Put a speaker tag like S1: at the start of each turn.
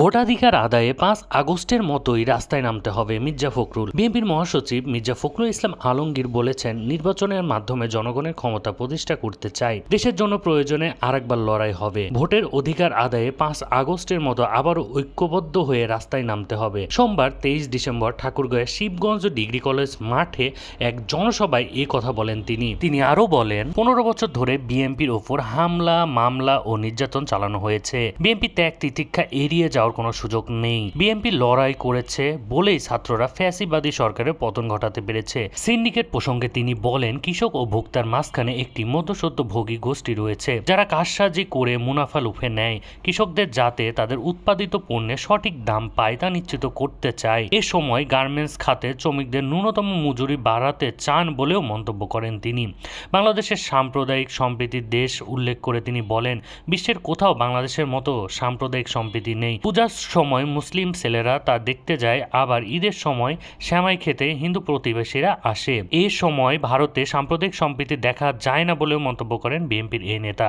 S1: ভোটাধিকার আদায়ে ৫ আগস্টের মতোই রাস্তায় নামতে হবে মির্জা ফখরুল। বিএনপির মহাসচিব মির্জা ফখরুল ইসলাম আলমগীর বলেছেন, নির্বাচনের মাধ্যমে জনগণের ক্ষমতা প্রতিষ্ঠা করতে চাই। দেশের জন্য প্রয়োজনে আরেকবার লড়াই হবে। ভোটের অধিকার আদায়ে ৫ আগস্টের মতো আবারও ঐক্যবদ্ধ হয়ে রাস্তায় নামতে হবে। সোমবার ২৩ ডিসেম্বর ঠাকুরগাঁওয়ের শিবগঞ্জ ডিগ্রি কলেজ মাঠে এক জনসভায় এ কথা বলেন তিনি আরও বলেন, ১৫ বছর ধরে বিএনপির ওপর হামলা, মামলা ও নির্যাতন চালানো হয়েছে। বিএনপি ত্যাগ তিতিক্ষা এড়িয়ে যাওয়ার কোনো সুযোগ নেই। বিএনপি লড়াই করেছে বলেই ছাত্ররা ফ্যাসিবাদী সরকারের পতন ঘটাতে পেরেছে। সিন্ডিকেট প্রসঙ্গে তিনি বলেন, কৃষক ও ভোক্তার মাঝখানে একটি মধ্যস্বত্বভোগী গোষ্ঠী রয়েছে, যারা কারসাজি করে মুনাফা লুফে নেয়। কৃষকদের যাতে তাদের উৎপাদিত পণ্যের সঠিক দাম পায় তা নিশ্চিত করতে চায়। এ সময় গার্মেন্টস খাতে শ্রমিকদের ন্যূনতম মজুরি বাড়াতে চান বলেও মন্তব্য করেন তিনি। বাংলাদেশের সাম্প্রদায়িক সম্প্রীতির দেশ উল্লেখ করে তিনি বলেন, বিশ্বের কোথাও বাংলাদেশের মতো সাম্প্রদায়িক সম্প্রীতি নেই। পূজার সময় মুসলিম ছেলেরা তা দেখতে যায়, আবার ঈদের সময় সেমাই খেতে হিন্দু প্রতিবেশীরা আসে। এ সময় ভারতে সাম্প্রদায়িক সম্প্রীতি দেখা যায় না বলেও মন্তব্য করেন বিএনপির এই নেতা।